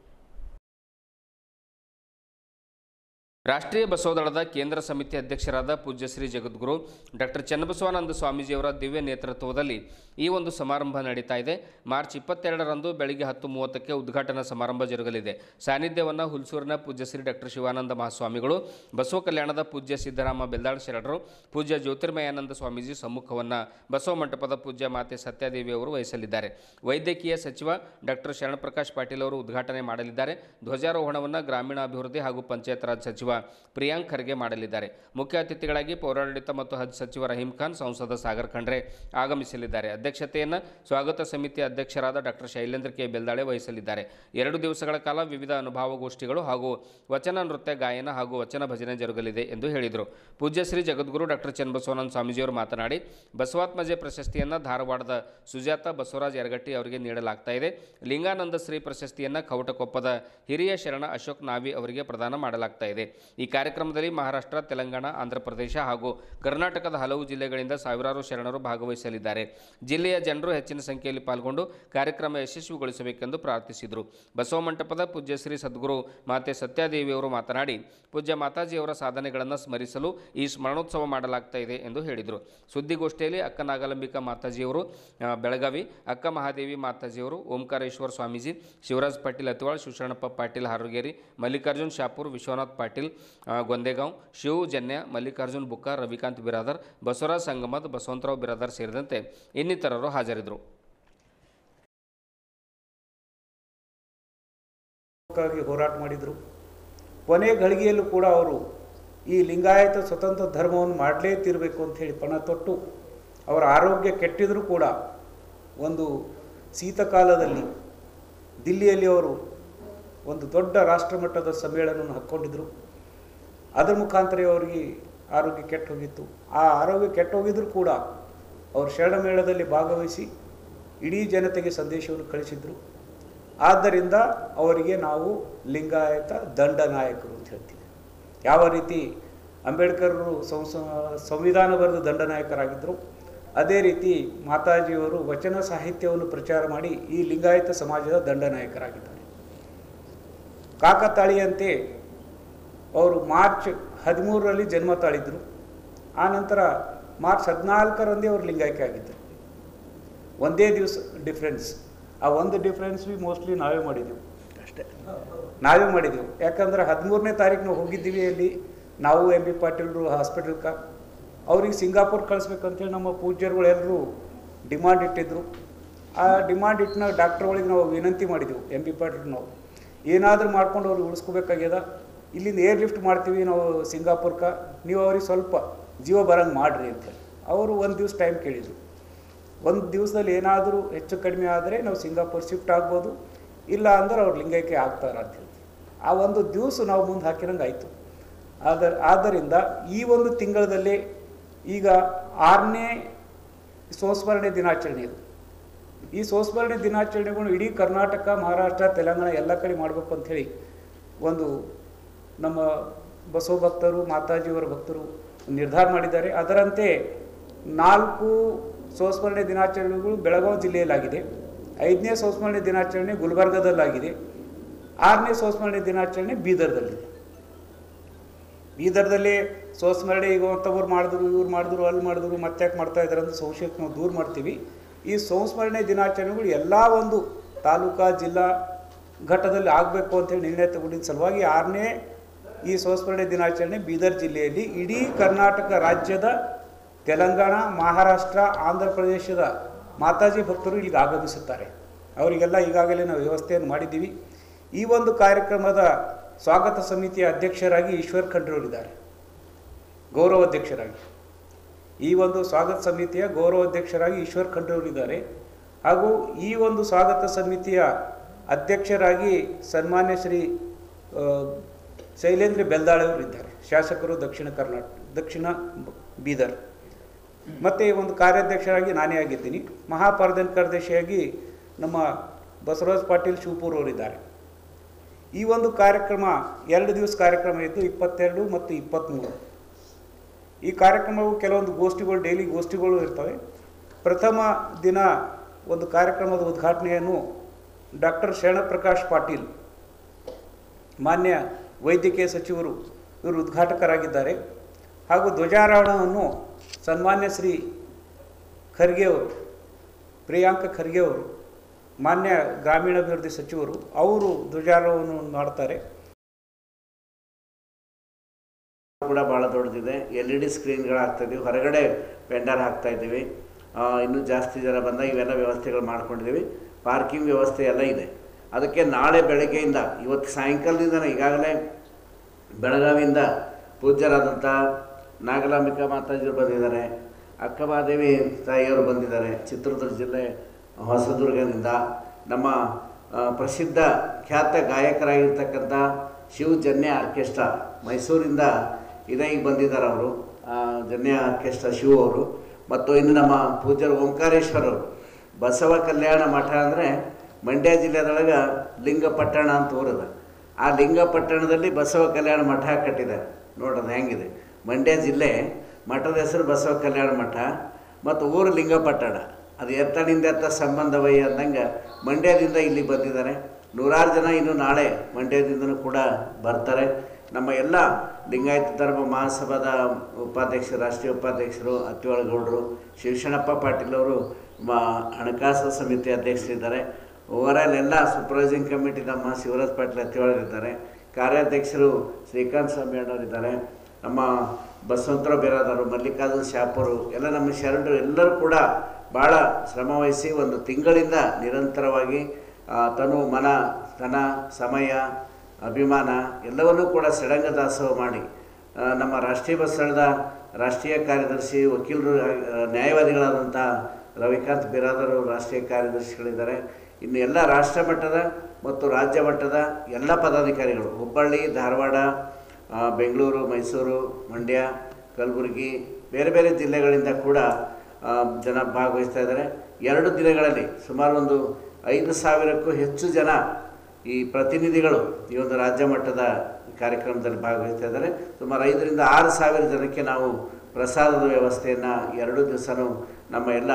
ರಾಷ್ಟ್ರೀಯ ಬಸವದಳದ ಕೇಂದ್ರ ಸಮಿತಿ ಅಧ್ಯಕ್ಷರಾದ ಪೂಜ್ಯ ಶ್ರೀ ಜಗದ್ಗುರು ಡಾಕ್ಟರ್ ಚನ್ನಬಸವಾನಂದ ಸ್ವಾಮೀಜಿಯವರ ದಿವ್ಯ ನೇತೃತ್ವದಲ್ಲಿ ಈ ಒಂದು ಸಮಾರಂಭ ನಡೀತಾ ಇದೆ. ಮಾರ್ಚ್ 22ರಂದು ಬೆಳಗ್ಗೆ 10:30ಕ್ಕೆ ಉದ್ಘಾಟನಾ ಸಮಾರಂಭ ಜರುಗಲಿದೆ. ಸಾನ್ನಿಧ್ಯವನ್ನು ಹುಲ್ಸೂರಿನ ಪೂಜ್ಯ ಶ್ರೀ ಡಾಕ್ಟರ್ ಶಿವಾನಂದ ಮಹಾಸ್ವಾಮಿಗಳು, ಬಸವ ಕಲ್ಯಾಣದ ಪೂಜ್ಯ ಸಿದ್ದರಾಮ ಬೆಲ್ದಾಳ ಶರಣರು, ಪೂಜ್ಯ ಜ್ಯೋತಿರ್ಮಯಾನಂದ ಸ್ವಾಮೀಜಿ ಸಮ್ಮುಖವನ್ನು ಬಸವ ಮಂಟಪದ ಪೂಜ್ಯ ಮಾತೆ ಸತ್ಯಾದೇವಿ ಅವರು ವಹಿಸಲಿದ್ದಾರೆ. ವೈದ್ಯಕೀಯ ಸಚಿವ ಡಾಕ್ಟರ್ ಶರಣಪ್ರಕಾಶ್ ಪಾಟೀಲ್ ಅವರು ಉದ್ಘಾಟನೆ ಮಾಡಲಿದ್ದಾರೆ. ಧ್ವಜಾರೋಹಣವನ್ನು ಗ್ರಾಮೀಣಾಭಿವೃದ್ಧಿ ಹಾಗೂ ಪಂಚಾಯತ್ ರಾಜ್ ಸಚಿವ ಪ್ರಿಯಾಂಕ್ ಖರ್ಗೆ ಮಾಡಲಿದ್ದಾರೆ. ಮುಖ್ಯ ಅತಿಥಿಗಳಾಗಿ ಪೌರಾಡಳಿತ ಮತ್ತು ಹಜ್ ಸಚಿವ ರಹೀಂ ಖಾನ್, ಸಂಸದ ಸಾಗರ್ ಖಂಡ್ರೆ ಆಗಮಿಸಲಿದ್ದಾರೆ. ಅಧ್ಯಕ್ಷತೆಯನ್ನು ಸ್ವಾಗತ ಸಮಿತಿ ಅಧ್ಯಕ್ಷರಾದ ಡಾಕ್ಟರ್ ಶೈಲೇಂದ್ರ ಕೆ ಬೆಲ್ದಾಳೆ ವಹಿಸಲಿದ್ದಾರೆ. 2 ದಿವಸಗಳ ಕಾಲ ವಿವಿಧ ಅನುಭವಗೋಷ್ಠಿಗಳು ಹಾಗೂ ವಚನ ನೃತ್ಯ ಗಾಯನ ಹಾಗೂ ವಚನ ಭಜನೆ ಜರುಗಲಿದೆ ಎಂದು ಹೇಳಿದರು. ಪೂಜ್ಯ ಶ್ರೀ ಜಗದ್ಗುರು ಡಾಕ್ಟರ್ ಚನ್ನಬಸವಾನಂದ ಸ್ವಾಮೀಜಿಯವರು ಮಾತನಾಡಿ, ಬಸವಾತ್ಮಜೆ ಪ್ರಶಸ್ತಿಯನ್ನು ಧಾರವಾಡದ ಸುಜಾತ ಬಸವರಾಜ್ ಯರಗಟ್ಟಿ ಅವರಿಗೆ ನೀಡಲಾಗ್ತಾ ಇದೆ. ಲಿಂಗಾನಂದ ಶ್ರೀ ಪ್ರಶಸ್ತಿಯನ್ನು ಕವಟಕೊಪ್ಪದ ಹಿರಿಯ ಶರಣ ಅಶೋಕ್ ನಾವಿ ಅವರಿಗೆ ಪ್ರದಾನ ಮಾಡಲಾಗ್ತಾ ಇದೆ. ಈ ಕಾರ್ಯಕ್ರಮದಲ್ಲಿ ಮಹಾರಾಷ್ಟ್ರ, ತೆಲಂಗಾಣ, ಆಂಧ್ರಪ್ರದೇಶ ಹಾಗೂ ಕರ್ನಾಟಕದ ಹಲವು ಜಿಲ್ಲೆಗಳಿಂದ ಸಾವಿರಾರು ಶರಣರು ಭಾಗವಹಿಸಲಿದ್ದಾರೆ. ಜಿಲ್ಲೆಯ ಜನರು ಹೆಚ್ಚಿನ ಸಂಖ್ಯೆಯಲ್ಲಿ ಪಾಲ್ಗೊಂಡು ಕಾರ್ಯಕ್ರಮ ಯಶಸ್ವಿಗೊಳಿಸಬೇಕೆಂದು ಪ್ರಾರ್ಥಿಸಿದರು. ಬಸವ ಮಂಟಪದ ಪೂಜ್ಯ ಶ್ರೀ ಸದ್ಗುರು ಮಾತೆ ಸತ್ಯಾದೇವಿಯವರು ಮಾತನಾಡಿ, ಪೂಜ್ಯ ಮಾತಾಜಿಯವರ ಸಾಧನೆಗಳನ್ನು ಸ್ಮರಿಸಲು ಈ ಸ್ಮರಣೋತ್ಸವ ಮಾಡಲಾಗ್ತಾ ಇದೆ ಎಂದು ಹೇಳಿದರು. ಸುದ್ದಿಗೋಷ್ಠಿಯಲ್ಲಿ ಅಕ್ಕ ನಾಗಲಾಂಬಿಕಾ ಮಾತಾಜಿಯವರು ಬೆಳಗಾವಿ, ಅಕ್ಕ ಮಹಾದೇವಿ ಮಾತಾಜಿಯವರು, ಓಂಕಾರೇಶ್ವರ ಸ್ವಾಮೀಜಿ, ಶಿವರಾಜ್ ಪಾಟೀಲ್ ಅತಿವಾಳ್, ಶಿವಶರಣಪ್ಪ ಪಾಟೀಲ್ ಹಾರುಗೇರಿ, ಮಲ್ಲಿಕಾರ್ಜುನ್ ಶಾಪೂರ್, ವಿಶ್ವನಾಥ್ ಪಾಟೀಲ್ ಗೊಂದೆಗಾಂವ್, ಶಿವ್ ಜನ್ಯ, ಮಲ್ಲಿಕಾರ್ಜುನ್ ಬುಕ್ಕಾರ್, ರವಿಕಾಂತ್ ಬಿರಾದರ್, ಬಸವರಾಜ್ ಸಂಗಮದ್, ಬಸವಂತರಾವ್ ಬಿರಾದರ್ ಸೇರಿದಂತೆ ಇನ್ನಿತರರು ಹಾಜರಿದ್ದರು. ಹೋರಾಟ ಮಾಡಿದರು. ಕೊನೆ ಗಳಿಗೆಯಲ್ಲೂ ಕೂಡ ಅವರು ಈ ಲಿಂಗಾಯತ ಸ್ವತಂತ್ರ ಧರ್ಮವನ್ನು ಮಾಡಲೇ ತಿರಬೇಕು ಅಂತ ಹೇಳಿ ಪಣ ತೊಟ್ಟು, ಅವರ ಆರೋಗ್ಯ ಕೆಟ್ಟಿದ್ರೂ ಕೂಡ ಒಂದು ಶೀತಕಾಲದಲ್ಲಿ ದಿಲ್ಲಿಯಲ್ಲಿ ಅವರು ಒಂದು ದೊಡ್ಡ ರಾಷ್ಟ್ರಮಟ್ಟದ ಸಮ್ಮೇಳನವನ್ನು ಹಾಕ್ಕೊಂಡಿದ್ರು. ಅದರ ಮುಖಾಂತರ ಅವರಿಗೆ ಆರೋಗ್ಯ ಕೆಟ್ಟು ಹೋಗಿತ್ತು. ಆ ಆರೋಗ್ಯ ಕೆಟ್ಟು ಹೋಗಿದ್ರೂ ಕೂಡ ಅವರು ಶರಣಮೇಳದಲ್ಲಿ ಭಾಗವಹಿಸಿ ಇಡೀ ಜನತೆಗೆ ಸಂದೇಶವನ್ನು ಕಳಿಸಿದರು. ಆದ್ದರಿಂದ ಅವರಿಗೆ ನಾವು ಲಿಂಗಾಯತ ದಂಡನಾಯಕರು ಅಂತ ಹೇಳ್ತೀವಿ. ಯಾವ ರೀತಿ ಅಂಬೇಡ್ಕರರು ಸಂವಿಧಾನ ಬರೆದು ದಂಡನಾಯಕರಾಗಿದ್ದರು, ಅದೇ ರೀತಿ ಮಾತಾಜಿಯವರು ವಚನ ಸಾಹಿತ್ಯವನ್ನು ಪ್ರಚಾರ ಮಾಡಿ ಈ ಲಿಂಗಾಯತ ಸಮಾಜದ ದಂಡನಾಯಕರಾಗಿದ್ದಾರೆ. ಕಾಕತಾಳಿಯಂತೆ ಅವರು ಮಾರ್ಚ್ 13ರಲ್ಲಿ ಜನ್ಮ ತಾಳಿದ್ರು. ಆನಂತರ ಮಾರ್ಚ್ 14ರಂದೇ ಅವರು ಲಿಂಗಾಯಕ ಆಗಿದ್ದರು. ಒಂದೇ ದಿವಸ ಡಿಫ್ರೆನ್ಸ್. ಆ ಒಂದು ಡಿಫ್ರೆನ್ಸ್ ಮೋಸ್ಟ್ಲಿ ನಾವೇ ಮಾಡಿದ್ದೆವು, ಅಷ್ಟೇ ನಾವೇ ಮಾಡಿದ್ದೆವು. ಯಾಕಂದ್ರೆ 13ನೇ ತಾರೀಕು ನಾವು ಹೋಗಿದ್ದೀವಿ ಅಲ್ಲಿ, ನಾವು ಎಂ ಬಿ ಪಾಟೀಲ್ರು ಹಾಸ್ಪಿಟಲ್ಗೆ. ಅವ್ರಿಗೆ ಸಿಂಗಾಪುರ್ ಕಳಿಸ್ಬೇಕಂತೇಳಿ ನಮ್ಮ ಪೂಜ್ಯರುಗಳು ಎಲ್ಲರೂ ಡಿಮಾಂಡ್ ಇಟ್ಟಿದ್ರು. ಆ ಡಿಮಾಂಡ್ ಇಟ್ಟನ ಡಾಕ್ಟ್ರುಗಳಿಗೆ ನಾವು ವಿನಂತಿ ಮಾಡಿದೆವು, ಎಂ ಬಿ ಪಾಟೀಲ್ ನಾವು ಏನಾದರೂ ಮಾಡ್ಕೊಂಡು ಅವ್ರಿಗೆ ಉಳಿಸ್ಕೋಬೇಕಾಗ್ಯದ, ಇಲ್ಲಿಂದ ಏರ್ ಲಿಫ್ಟ್ ಮಾಡ್ತೀವಿ ನಾವು ಸಿಂಗಾಪುರ್ಗೆ, ನೀವು ಅವ್ರಿಗೆ ಸ್ವಲ್ಪ ಜೀವ ಬರಂಗೆ ಮಾಡಿರಿ ಅಂತೇಳಿ. ಅವರು ಒಂದು ದಿವಸ ಟೈಮ್ ಕೇಳಿದರು. ಒಂದು ದಿವಸದಲ್ಲಿ ಏನಾದರೂ ಹೆಚ್ಚು ಕಡಿಮೆ ಆದರೆ ನಾವು ಸಿಂಗಾಪುರ್ ಶಿಫ್ಟ್ ಆಗ್ಬೋದು, ಇಲ್ಲ ಅಂದ್ರೆ ಅವ್ರು ಲಿಂಗೈಕ್ಯ ಆಗ್ತಾರೆ ಅಂತೇಳಿ. ಆ ಒಂದು ದಿವಸ ನಾವು ಮುಂದೆ ಹಾಕಿರಂಗೆ ಆಯಿತು. ಆದ್ದರಿಂದ ಈ ಒಂದು ತಿಂಗಳದಲ್ಲಿ ಈಗ 6ನೇ ಸಂಸ್ಮರಣೆ ದಿನಾಚರಣೆ ಇದು. ಈ ಸಂಸ್ಮರಣೆ ದಿನಾಚರಣೆಗಳು ಇಡೀ ಕರ್ನಾಟಕ, ಮಹಾರಾಷ್ಟ್ರ, ತೆಲಂಗಾಣ ಎಲ್ಲ ಕಡೆ ಮಾಡಬೇಕು ಅಂಥೇಳಿ ಒಂದು ನಮ್ಮ ಬಸವ ಭಕ್ತರು, ಮಾತಾಜಿಯವರ ಭಕ್ತರು ನಿರ್ಧಾರ ಮಾಡಿದ್ದಾರೆ. ಅದರಂತೆ 4 ಸಂಸ್ಮರಣೆ ದಿನಾಚರಣೆಗಳು ಬೆಳಗಾವಿ ಜಿಲ್ಲೆಯಲ್ಲಾಗಿದೆ, 5ನೇ ಸಂಸ್ಮರಣೆ ದಿನಾಚರಣೆ ಗುಲ್ಬರ್ಗದಲ್ಲಾಗಿದೆ, 6ನೇ ಸಂಸ್ಮರಣೆ ದಿನಾಚರಣೆ ಬೀದರ್ದಲ್ಲಿದೆ. ಬೀದರ್ದಲ್ಲಿ ಸಂಸ್ಮರಣೆ ಈಗ ಮತ್ತೊಬ್ಬರು ಮಾಡಿದ್ರು, ಇವ್ರು ಮಾಡಿದ್ರು, ಅಲ್ಲಿ ಮಾಡಿದ್ರು, ಮತ್ತೆ ಯಾಕೆ ಮಾಡ್ತಾ ಇದ್ದಾರೆ ಅಂತ ಸಂಶಯಕ್ಕೆ ನಾವು ದೂರ ಮಾಡ್ತೀವಿ. ಈ ಸಂಸ್ಮರಣೆ ದಿನಾಚರಣೆಗಳು ಎಲ್ಲ ಒಂದು ತಾಲೂಕಾ ಜಿಲ್ಲಾ ಘಟ್ಟದಲ್ಲಿ ಆಗಬೇಕು ಅಂತೇಳಿ ನಿರ್ಣಯ ತಗೊಂಡಿದ್ದ ಸಲುವಾಗಿ 6ನೇ ಈ ಸಂಸ್ಮರಣೆ ದಿನಾಚರಣೆ ಬೀದರ್ ಜಿಲ್ಲೆಯಲ್ಲಿ ಇಡೀ ಕರ್ನಾಟಕ ರಾಜ್ಯದ, ತೆಲಂಗಾಣ, ಮಹಾರಾಷ್ಟ್ರ, ಆಂಧ್ರ ಪ್ರದೇಶದ ಮಾತಾಜಿ ಭಕ್ತರು ಇಲ್ಲಿಗೆ ಆಗಮಿಸುತ್ತಾರೆ. ಅವರಿಗೆಲ್ಲ ಈಗಾಗಲೇ ನಾವು ವ್ಯವಸ್ಥೆಯನ್ನು ಮಾಡಿದ್ದೀವಿ. ಈ ಒಂದು ಕಾರ್ಯಕ್ರಮದ ಸ್ವಾಗತ ಸಮಿತಿಯ ಅಧ್ಯಕ್ಷರಾಗಿ ಈಶ್ವರ್ ಖಂಡ್ರೆಯವರಿದ್ದಾರೆ, ಗೌರವಾಧ್ಯಕ್ಷರಾಗಿ. ಈ ಒಂದು ಸ್ವಾಗತ ಸಮಿತಿಯ ಗೌರವಾಧ್ಯಕ್ಷರಾಗಿ ಈಶ್ವರ್ ಖಂಡ್ರೆಯವರಿದ್ದಾರೆ. ಹಾಗೂ ಈ ಒಂದು ಸ್ವಾಗತ ಸಮಿತಿಯ ಅಧ್ಯಕ್ಷರಾಗಿ ಸನ್ಮಾನ್ಯ ಶ್ರೀ ಶೈಲೇಂದ್ರ ಬೆಲ್ದಾಳೆಯವರಿದ್ದಾರೆ, ಶಾಸಕರು, ದಕ್ಷಿಣ ಬೀದರ್. ಮತ್ತು ಈ ಒಂದು ಕಾರ್ಯಾಧ್ಯಕ್ಷರಾಗಿ ನಾನೇ ಆಗಿದ್ದೀನಿ. ಮಹಾಪ್ರಧಾನ ಕಾರ್ಯದರ್ಶಿಯಾಗಿ ನಮ್ಮ ಬಸವರಾಜ್ ಪಾಟೀಲ್ ಶಿವಪುರ್ ಅವರಿದ್ದಾರೆ. ಈ ಒಂದು ಕಾರ್ಯಕ್ರಮ 2 ದಿವಸ ಕಾರ್ಯಕ್ರಮ ಇದ್ದು 22 ಮತ್ತು 23. ಈ ಕಾರ್ಯಕ್ರಮವು ಕೆಲವೊಂದು ಗೋಷ್ಠಿಗಳು, ಡೈಲಿ ಗೋಷ್ಠಿಗಳು ಇರ್ತವೆ. ಪ್ರಥಮ ದಿನ ಒಂದು ಕಾರ್ಯಕ್ರಮದ ಉದ್ಘಾಟನೆಯನ್ನು ಡಾಕ್ಟರ್ ಶರಣಪ್ರಕಾಶ್ ಪಾಟೀಲ್, ಮಾನ್ಯ ವೈದ್ಯಕೀಯ ಸಚಿವರು, ಇವರು ಉದ್ಘಾಟಕರಾಗಿದ್ದಾರೆ. ಹಾಗೂ ಧ್ವಜಾರೋಹಣವನ್ನು ಸನ್ಮಾನ್ಯ ಶ್ರೀ ಖರ್ಗೆ ಅವರು, ಪ್ರಿಯಾಂಕ ಖರ್ಗೆ ಅವರು, ಮಾನ್ಯ ಗ್ರಾಮೀಣಾಭಿವೃದ್ಧಿ ಸಚಿವರು, ಅವರು ಧ್ವಜಾರೋಹಣವನ್ನು ಮಾಡ್ತಾರೆ. ಕೂಡ ಭಾಳ ದೊಡ್ಡದಿದೆ. LED ಸ್ಕ್ರೀನ್ಗಳು ಹಾಕ್ತಾಯಿದ್ದೀವಿ, ಹೊರಗಡೆ ಪೆಂಡಾಲ್ ಹಾಕ್ತಾಯಿದ್ದೀವಿ. ಇನ್ನೂ ಜಾಸ್ತಿ ಜನ ಬಂದಾಗ ಇವೆಲ್ಲ ವ್ಯವಸ್ಥೆಗಳು ಮಾಡ್ಕೊಂಡಿದ್ದೀವಿ. ಪಾರ್ಕಿಂಗ್ ವ್ಯವಸ್ಥೆ ಎಲ್ಲ ಇದೆ. ಅದಕ್ಕೆ ನಾಳೆ ಬೆಳಗ್ಗೆಯಿಂದ ಇವತ್ತು ಸಾಯಂಕಾಲದಿಂದ ಈಗಾಗಲೇ ಬೆಳಗಾವಿಯಿಂದ ಪೂಜ್ಯರಾದಂಥ ನಾಗಲಾಂಬಿಕಾ ಮಾತಾಜಿಯವರು ಬಂದಿದ್ದಾರೆ, ಅಕ್ಕಮಹಾದೇವಿ ತಾಯಿಯವರು ಬಂದಿದ್ದಾರೆ, ಚಿತ್ರದುರ್ಗ ಜಿಲ್ಲೆ ಹೊಸದುರ್ಗದಿಂದ ನಮ್ಮ ಪ್ರಸಿದ್ಧ ಖ್ಯಾತ ಗಾಯಕರಾಗಿರ್ತಕ್ಕಂಥ ಶಿವ ಜನ್ಯ ಆರ್ಕೆಸ್ಟ್ರಾ ಮೈಸೂರಿಂದ ಈಗ ಬಂದಿದ್ದಾರೆ. ಅವರು ಜನ್ಯ ಆರ್ಕೆಸ್ಟ್ರಾ ಶಿವ ಅವರು. ಮತ್ತು ಇನ್ನು ನಮ್ಮ ಪೂಜ್ಯರು ಓಂಕಾರೇಶ್ವರರು, ಬಸವ ಕಲ್ಯಾಣ ಮಠ ಅಂದರೆ ಮಂಡ್ಯ ಜಿಲ್ಲೆದೊಳಗೆ ಲಿಂಗಪಟ್ಟಣ ಅಂತ ಊರದ, ಆ ಲಿಂಗಪಟ್ಟಣದಲ್ಲಿ ಬಸವ ಕಲ್ಯಾಣ ಮಠ ಕಟ್ಟಿದ್ದಾರೆ. ನೋಡೋದು ಹೆಂಗಿದೆ. ಮಂಡ್ಯ ಜಿಲ್ಲೆ, ಮಠದ ಹೆಸರು ಬಸವ ಕಲ್ಯಾಣ ಮಠ, ಮತ್ತು ಊರು ಲಿಂಗಪಟ್ಟಣ. ಅದು ಎತ್ತನಿಂದ ಎತ್ತ ಸಂಬಂಧವಯ್ಯ ಅಂದಂಗೆ ಮಂಡ್ಯದಿಂದ ಇಲ್ಲಿ ಬಂದಿದ್ದಾರೆ. 100 ಜನ ಇನ್ನು ನಾಳೆ ಮಂಡ್ಯದಿಂದನೂ ಕೂಡ ಬರ್ತಾರೆ. ನಮ್ಮ ಎಲ್ಲ ಲಿಂಗಾಯತ ಧರ್ಮ ಮಹಾಸಭಾದ ಉಪಾಧ್ಯಕ್ಷರು, ರಾಷ್ಟ್ರೀಯ ಉಪಾಧ್ಯಕ್ಷರು ಅತ್ತಿವಾಳಗೌಡರು, ಶಿವಶರಣಪ್ಪ ಪಾಟೀಲ್ ಅವರು ಹಣಕಾಸು ಸಮಿತಿ ಅಧ್ಯಕ್ಷರಿದ್ದಾರೆ. ಓವರಾಲ್ ಎಲ್ಲ ಸೂಪರ್ವೈಸಿಂಗ್ ಕಮಿಟಿ ನಮ್ಮ ಶಿವರಾಜ್ ಪಾಟೀಲ್ ಅತ್ತಿವಾಳರಿದ್ದಾರೆ. ಕಾರ್ಯಾಧ್ಯಕ್ಷರು ಶ್ರೀಕಾಂತ್ ಸ್ವಾಮಿ ಅಣ್ಣವರಿದ್ದಾರೆ. ನಮ್ಮ ಬಸವಂತರಾವ್ ಬೇರಾದರು, ಮಲ್ಲಿಕಾರ್ಜುನ್ ಶಾಪುರು, ಎಲ್ಲ ನಮ್ಮ ಶರಣರು ಎಲ್ಲರೂ ಕೂಡ ಭಾಳ ಶ್ರಮವಹಿಸಿ ಒಂದು ತಿಂಗಳಿಂದ ನಿರಂತರವಾಗಿ ತನು, ಮನ, ಧನ, ಸಮಯ, ಅಭಿಮಾನ ಎಲ್ಲವನ್ನೂ ಕೂಡ ಷಡಂಗ ದಾಸೋಹ ಮಾಡಿ ನಮ್ಮ ರಾಷ್ಟ್ರೀಯ ಬಸವಣ್ಣದ ರಾಷ್ಟ್ರೀಯ ಕಾರ್ಯದರ್ಶಿ, ವಕೀಲರು, ನ್ಯಾಯವಾದಿಗಳಾದಂಥ ರವಿಕಾಂತ್ ಬಿರಾದರು ರಾಷ್ಟ್ರೀಯ ಕಾರ್ಯದರ್ಶಿಗಳಿದ್ದಾರೆ. ಇನ್ನು ಎಲ್ಲ ರಾಷ್ಟ್ರ ಮಟ್ಟದ ಮತ್ತು ರಾಜ್ಯ ಮಟ್ಟದ ಎಲ್ಲ ಪದಾಧಿಕಾರಿಗಳು, ಹುಬ್ಬಳ್ಳಿ, ಧಾರವಾಡ, ಬೆಂಗಳೂರು, ಮೈಸೂರು, ಮಂಡ್ಯ, ಕಲಬುರಗಿ, ಬೇರೆ ಬೇರೆ ಜಿಲ್ಲೆಗಳಿಂದ ಕೂಡ ಜನ ಭಾಗವಹಿಸ್ತಾ ಇದ್ದಾರೆ. 2 ದಿನಗಳಲ್ಲಿ ಸುಮಾರು ಒಂದು 5,000ಕ್ಕೂ ಹೆಚ್ಚು ಜನ ಈ ಪ್ರತಿನಿಧಿಗಳು ಈ ಒಂದು ರಾಜ್ಯ ಮಟ್ಟದ ಕಾರ್ಯಕ್ರಮದಲ್ಲಿ ಭಾಗವಹಿಸ್ತಾ ಇದ್ದಾರೆ. ಸುಮಾರು 5,000 to 6,000 ಜನಕ್ಕೆ ನಾವು ಪ್ರಸಾದದ ವ್ಯವಸ್ಥೆಯನ್ನು 2 ದಿವಸನೂ ನಮ್ಮ ಎಲ್ಲ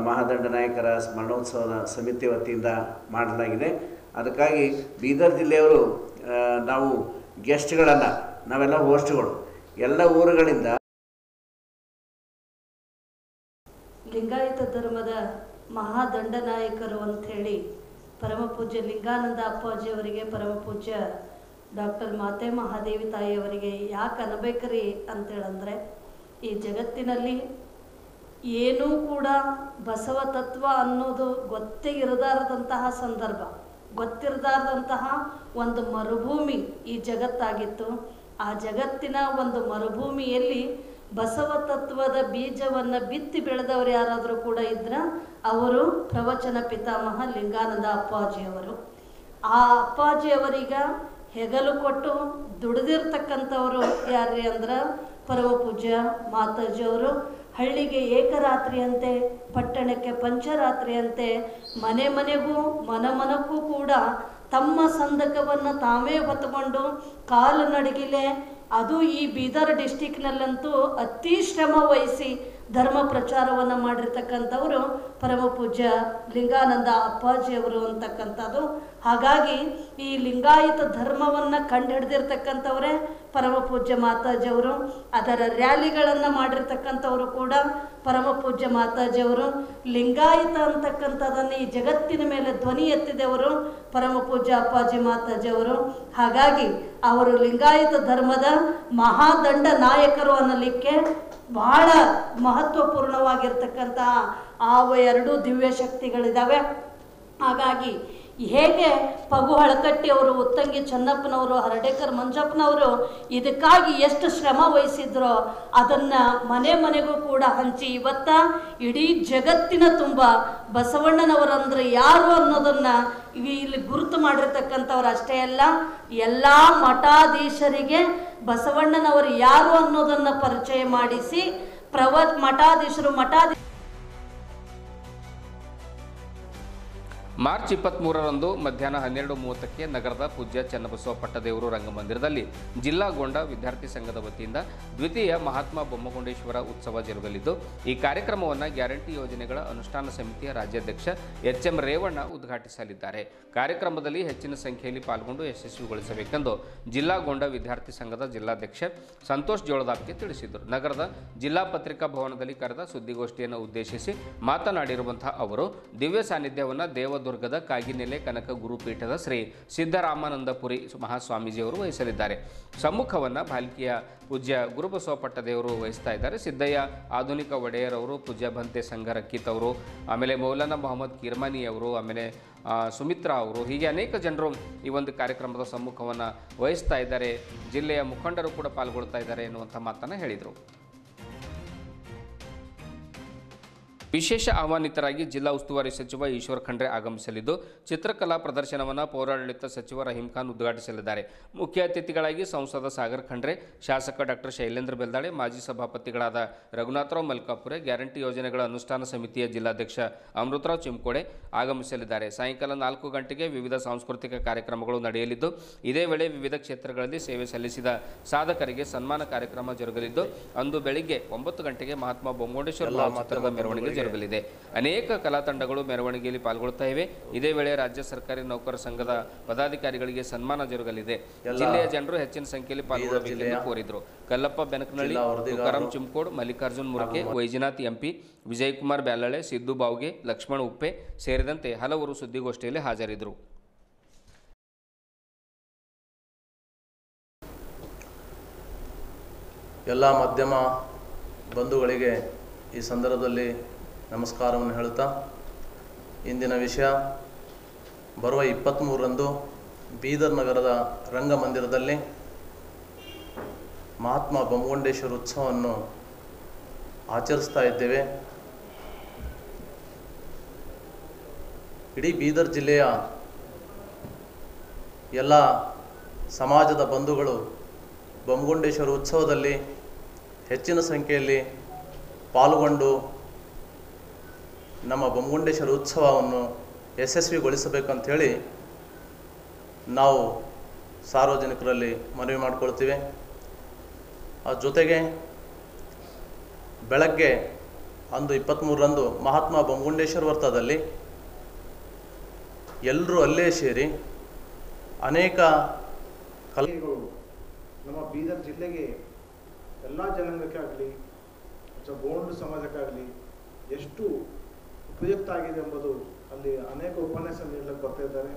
ಮಹಾದಂಡ ನಾಯಕರ ಸ್ಮರಣೋತ್ಸವದ ಸಮಿತಿ ವತಿಯಿಂದ ಮಾಡಲಾಗಿದೆ. ಅದಕ್ಕಾಗಿ ಬೀದರ್ ಜಿಲ್ಲೆಯವರು ನಾವು ಗೆಸ್ಟ್ಗಳನ್ನು, ನಾವೆಲ್ಲ ಹೋಸ್ಟ್ಗಳು, ಎಲ್ಲ ಊರುಗಳಿಂದ ಲಿಂಗಾಯತ ಧರ್ಮದ ಮಹಾದಂಡನಾಯಕರು ಅಂಥೇಳಿ ಪರಮಪೂಜ್ಯ ಲಿಂಗಾನಂದ ಅಪ್ಪಾಜಿಯವರಿಗೆ, ಪರಮಪೂಜ್ಯ ಡಾಕ್ಟರ್ ಮಾತೆ ಮಹಾದೇವಿ ತಾಯಿಯವರಿಗೆ ಯಾಕೆ ಅನ್ಬೇಕ್ರಿ ಅಂತೇಳಂದರೆ, ಈ ಜಗತ್ತಿನಲ್ಲಿ ಏನೂ ಕೂಡ ಬಸವ ತತ್ವ ಅನ್ನೋದು ಗೊತ್ತೇ ಇರದಾರದಂತಹ ಸಂದರ್ಭ, ಗೊತ್ತಿರದಾರದಂತಹ ಒಂದು ಮರುಭೂಮಿ ಈ ಜಗತ್ತಾಗಿತ್ತು. ಆ ಜಗತ್ತಿನ ಒಂದು ಮರುಭೂಮಿಯಲ್ಲಿ ಬಸವ ತತ್ವದ ಬೀಜವನ್ನು ಬಿತ್ತಿ ಬೆಳೆದವರು ಯಾರಾದರೂ ಕೂಡ ಇದ್ರೆ ಅವರು ಪ್ರವಚನ ಪಿತಾಮಹ ಲಿಂಗಾನಂದ ಅಪ್ಪಾಜಿಯವರು. ಆ ಅಪ್ಪಾಜಿಯವರೀಗ ಹೆಗಲು ಕೊಟ್ಟು ದುಡಿದಿರ್ತಕ್ಕಂಥವರು ಯಾರ್ರಿ ಅಂದ್ರೆ ಪರಮಪೂಜ್ಯ ಮಾತಾಜಿಯವರು. ಹಳ್ಳಿಗೆ ಏಕರಾತ್ರಿಯಂತೆ, ಪಟ್ಟಣಕ್ಕೆ ಪಂಚರಾತ್ರಿಯಂತೆ, ಮನೆ ಮನೆಗೂ ಮನಮನಕ್ಕೂ ಕೂಡ ತಮ್ಮ ಸಂದಕವನ್ನು ತಾವೇ ಹೊತ್ತುಕೊಂಡು ಕಾಲು ನಡಗಿಲೆ, ಅದು ಈ ಬೀದರ್ ಡಿಸ್ಟಿಕ್ನಲ್ಲಂತೂ ಅತಿ ಶ್ರಮ ವಹಿಸಿ ಧರ್ಮ ಪ್ರಚಾರವನ್ನು ಮಾಡಿರ್ತಕ್ಕಂಥವರು ಪರಮಪೂಜ್ಯ ಲಿಂಗಾನಂದ ಅಪ್ಪಾಜಿಯವರು ಅಂತಕ್ಕಂಥದ್ದು. ಹಾಗಾಗಿ ಈ ಲಿಂಗಾಯತ ಧರ್ಮವನ್ನು ಕಂಡುಹಿಡಿದಿರ್ತಕ್ಕಂಥವರೇ ಪರಮಪೂಜ್ಯ ಮಾತಾಜಿಯವರು. ಅದರ ರ್ಯಾಲಿಗಳನ್ನು ಮಾಡಿರ್ತಕ್ಕಂಥವರು ಕೂಡ ಪರಮಪೂಜ್ಯ ಮಾತಾಜಿಯವರು. ಲಿಂಗಾಯತ ಅಂತಕ್ಕಂಥದ್ದನ್ನು ಈ ಜಗತ್ತಿನ ಮೇಲೆ ಧ್ವನಿ ಎತ್ತಿದವರು ಪರಮಪೂಜ್ಯ ಅಪ್ಪಾಜಿ ಮಾತಾಜಿಯವರು. ಹಾಗಾಗಿ ಅವರು ಲಿಂಗಾಯತ ಧರ್ಮದ ಮಹಾದಂಡ ನಾಯಕರು ಅನ್ನಲಿಕ್ಕೆ ಬಹಳ ಮಹತ್ವಪೂರ್ಣವಾಗಿರ್ತಕ್ಕಂತಹ ಆ 2 ದಿವ್ಯ ಶಕ್ತಿಗಳಿದ್ದಾವೆ. ಹಾಗಾಗಿ ಹೇಗೆ ಪಗು ಹಳಕಟ್ಟಿಯವರು, ಉತ್ತಂಗಿ ಚೆನ್ನಪ್ಪನವರು, ಹರಡೇಕರ್ ಮಂಜಪ್ಪನವರು ಇದಕ್ಕಾಗಿ ಎಷ್ಟು ಶ್ರಮ ವಹಿಸಿದ್ರೋ ಅದನ್ನು ಮನೆ ಮನೆಗೂ ಕೂಡ ಹಂಚಿ ಇವತ್ತ ಇಡೀ ಜಗತ್ತಿನ ತುಂಬ ಬಸವಣ್ಣನವರಂದ್ರೆ ಯಾರು ಅನ್ನೋದನ್ನು ಇಲ್ಲಿ ಗುರುತು ಮಾಡಿರ್ತಕ್ಕಂಥವ್ರು ಅಷ್ಟೇ ಅಲ್ಲ, ಎಲ್ಲ ಮಠಾಧೀಶರಿಗೆ ಬಸವಣ್ಣನವರು ಯಾರು ಅನ್ನೋದನ್ನು ಪರಿಚಯ ಮಾಡಿಸಿ ಮಠಾಧೀಶರು ಮಾರ್ಚ್ 23ರಂದು ಮಧ್ಯಾಹ್ನ 12:30ಕ್ಕೆ ನಗರದ ಪೂಜ್ಯ ಚನ್ನಬಸವ ಪಟ್ಟದೇವರು ರಂಗಮಂದಿರದಲ್ಲಿ ಜಿಲ್ಲಾ ಗೊಂಡ ವಿದ್ಯಾರ್ಥಿ ಸಂಘದ ವತಿಯಿಂದ ದ್ವಿತೀಯ ಮಹಾತ್ಮ ಬೊಮ್ಮಗೊಂಡೇಶ್ವರ ಉತ್ಸವ ಜರುಗಲಿದ್ದು, ಈ ಕಾರ್ಯಕ್ರಮವನ್ನು ಗ್ಯಾರಂಟಿ ಯೋಜನೆಗಳ ಅನುಷ್ಠಾನ ಸಮಿತಿಯ ರಾಜ್ಯಾಧ್ಯಕ್ಷ ಎಚ್.ಎಂ. ರೇವಣ್ಣ ಉದ್ಘಾಟಿಸಲಿದ್ದಾರೆ. ಕಾರ್ಯಕ್ರಮದಲ್ಲಿ ಹೆಚ್ಚಿನ ಸಂಖ್ಯೆಯಲ್ಲಿ ಪಾಲ್ಗೊಂಡು ಯಶಸ್ವಿಗೊಳಿಸಬೇಕೆಂದು ಜಿಲ್ಲಾ ಗೊಂಡ ವಿದ್ಯಾರ್ಥಿ ಸಂಘದ ಜಿಲ್ಲಾಧ್ಯಕ್ಷ ಸಂತೋಷ್ ಜೋಳದಾಪ್ಗೆ ತಿಳಿಸಿದರು. ನಗರದ ಜಿಲ್ಲಾ ಪತ್ರಿಕಾ ಭವನದಲ್ಲಿ ಕರೆದ ಸುದ್ದಿಗೋಷ್ಠಿಯನ್ನು ಉದ್ದೇಶಿಸಿ ಮಾತನಾಡಿರುವಂತಹ ಅವರು, ದಿವ್ಯ ಸಾನ್ನಿಧ್ಯವನ್ನು ದೇವದುರ್ಗದ ಕಾಗಿನೆಲೆ ಕನಕ ಗುರುಪೀಠದ ಶ್ರೀ ಸಿದ್ದರಾಮಾನಂದಪುರಿ ಮಹಾಸ್ವಾಮೀಜಿಯವರು ವಹಿಸಲಿದ್ದಾರೆ. ಸಮ್ಮುಖವನ್ನು ಭಾಲ್ಕಿಯ ಪೂಜ್ಯ ಗುರುಬಸವ ಪಟ್ಟದೇವರು ವಹಿಸ್ತಾ ಇದ್ದಾರೆ. ಸಿದ್ದಯ್ಯ ಆಧುನಿಕ ಒಡೆಯರ್ ಅವರು, ಪೂಜ್ಯ ಭಂತೆ ಸಂಘ ರಕ್ಕೀತ್ ಅವರು, ಆಮೇಲೆ ಮೌಲಾನಾ ಮೊಹಮ್ಮದ್ ಕಿರ್ಮಾನಿ ಅವರು, ಆಮೇಲೆ ಸುಮಿತ್ರಾ ಅವರು, ಹೀಗೆ ಅನೇಕ ಜನರು ಈ ಒಂದು ಕಾರ್ಯಕ್ರಮದ ಸಮ್ಮುಖವನ್ನು ವಹಿಸ್ತಾ ಇದ್ದಾರೆ. ಜಿಲ್ಲೆಯ ಮುಖಂಡರು ಕೂಡ ಪಾಲ್ಗೊಳ್ತಾ ಇದ್ದಾರೆ ಎನ್ನುವಂಥ ಮಾತನ್ನು ಹೇಳಿದರು. ವಿಶೇಷ ಆಹ್ವಾನಿತರಾಗಿ ಜಿಲ್ಲಾ ಉಸ್ತುವಾರಿ ಸಚಿವ ಈಶ್ವರ್ ಖಂಡ್ರೆ ಆಗಮಿಸಲಿದ್ದು, ಚಿತ್ರಕಲಾ ಪ್ರದರ್ಶನವನ್ನು ಪೌರಾಡಳಿತ ಸಚಿವ ರಹೀಂ ಖಾನ್ ಉದ್ಘಾಟಿಸಲಿದ್ದಾರೆ. ಮುಖ್ಯ ಅತಿಥಿಗಳಾಗಿ ಸಂಸದ ಸಾಗರ್ ಖಂಡ್ರೆ, ಶಾಸಕ ಡಾಕ್ಟರ್ ಶೈಲೇಂದ್ರ ಬೆಲ್ದಾಳೆ, ಮಾಜಿ ಸಭಾಪತಿಗಳಾದ ರಘುನಾಥರಾವ್ ಮಲ್ಕಾಪುರೆ, ಗ್ಯಾರಂಟಿ ಯೋಜನೆಗಳ ಅನುಷ್ಠಾನ ಸಮಿತಿಯ ಜಿಲ್ಲಾಧ್ಯಕ್ಷ ಅಮೃತರಾವ್ ಚಿಮ್ಕೋಡೆ ಆಗಮಿಸಲಿದ್ದಾರೆ. ಸಾಯಂಕಾಲ 4 ಗಂಟೆಗೆ ವಿವಿಧ ಸಾಂಸ್ಕೃತಿಕ ಕಾರ್ಯಕ್ರಮಗಳು ನಡೆಯಲಿದ್ದು, ಇದೇ ವೇಳೆ ವಿವಿಧ ಕ್ಷೇತ್ರಗಳಲ್ಲಿ ಸೇವೆ ಸಲ್ಲಿಸಿದ ಸಾಧಕರಿಗೆ ಸನ್ಮಾನ ಕಾರ್ಯಕ್ರಮ ಜರುಗಲಿದ್ದು, ಅಂದು ಬೆಳಿಗ್ಗೆ 9 ಗಂಟೆಗೆ ಮಹಾತ್ಮ ಬೊಮ್ಮಗೊಂಡೇಶ್ವರ ಭಾವಚಿತ್ರದ ಮೆರವಣಿಗೆ ಜರುಗಲಿದೆ. ಅನೇಕ ಕಲಾ ತಂಡಗಳು ಮೆರವಣಿಗೆಯಲ್ಲಿ ಪಾಲ್ಗೊಳ್ಳುತ್ತಾ ಇವೆ. ಇದೇ ವೇಳೆ ರಾಜ್ಯ ಸರ್ಕಾರಿ ನೌಕರ ಸಂಘದ ಪದಾಧಿಕಾರಿಗಳಿಗೆ ಸನ್ಮಾನ ಜರುಗಲಿದೆ. ಜಿಲ್ಲೆಯ ಜನರು ಹೆಚ್ಚಿನ ಸಂಖ್ಯೆಯಲ್ಲಿ ಪಾಲ್ಗೊಳ್ಳಬೇಕೆಂದು ಕೋರಿದರು. ಕಲ್ಲಪ್ಪ ಬೆನಕನಹಳ್ಳಿ, ತುಕಾರಾಂ ಚಿಮ್ಕೋಡ್, ಮಲ್ಲಿಕಾರ್ಜುನ್ ಮುರ್ಕೆ, ವೈಜನಾಥ್ ಎಂಪಿ, ವಿಜಯಕುಮಾರ್ ಬ್ಯಾಲಳೆ, ಸಿದ್ದು ಬಾವ್ಗೆ, ಲಕ್ಷ್ಮಣ ಉಪ್ಪೆ ಸೇರಿದಂತೆ ಹಲವರು ಸುದ್ದಿಗೋಷ್ಠಿಯಲ್ಲಿ ಹಾಜರಿದ್ದರು. ಎಲ್ಲ ಮಾಧ್ಯಮ ಬಂಧುಗಳಿಗೆ ಈ ಸಂದರ್ಭದಲ್ಲಿ ನಮಸ್ಕಾರವನ್ನು ಹೇಳುತ್ತಾ, ಇಂದಿನ ವಿಷಯ ಬರುವ 23ರಂದು ಬೀದರ್ ನಗರದ ರಂಗಮಂದಿರದಲ್ಲಿ ಮಹಾತ್ಮ ಬೊಮ್ಮಗೊಂಡೇಶ್ವರ ಉತ್ಸವವನ್ನು ಆಚರಿಸ್ತಾ ಇದ್ದೇವೆ. ಇಡೀ ಬೀದರ್ ಜಿಲ್ಲೆಯ ಎಲ್ಲ ಸಮಾಜದ ಬಂಧುಗಳು ಬೊಮ್ಮಗೊಂಡೇಶ್ವರ ಉತ್ಸವದಲ್ಲಿ ಹೆಚ್ಚಿನ ಸಂಖ್ಯೆಯಲ್ಲಿ ಪಾಲ್ಗೊಂಡು ನಮ್ಮ ಬೊಮ್ಮಗೊಂಡೇಶ್ವರ ಉತ್ಸವವನ್ನು ಯಶಸ್ವಿಗೊಳಿಸಬೇಕಂಥೇಳಿ ನಾವು ಸಾರ್ವಜನಿಕರಲ್ಲಿ ಮನವಿ ಮಾಡಿಕೊಳ್ತೀವಿ. ಜೊತೆಗೆ ಬೆಳಗ್ಗೆ ಅಂದು 23ರಂದು ಮಹಾತ್ಮ ಬೊಮ್ಮಗುಂಡೇಶ್ವರ ವೃತ್ತದಲ್ಲಿ ಎಲ್ಲರೂ ಅಲ್ಲೇ ಸೇರಿ ಅನೇಕ ಕಲೆಗಳು ನಮ್ಮ ಬೀದರ್ ಜಿಲ್ಲೆಗೆ ಎಲ್ಲ ಜನಾಂಗಕ್ಕೆ ಆಗಲಿ ಅಥವಾ ಗೋಂಡು ಸಮಾಜಕ್ಕಾಗಲಿ ಎಷ್ಟು ಉಪಯುಕ್ತ ಆಗಿದೆ ಎಂಬುದು ಅಲ್ಲಿ ಅನೇಕ ಉಪನ್ಯಾಸ ನೀಡಲಿಕ್ಕೆ ಬರ್ತಾ ಇದ್ದಾರೆ.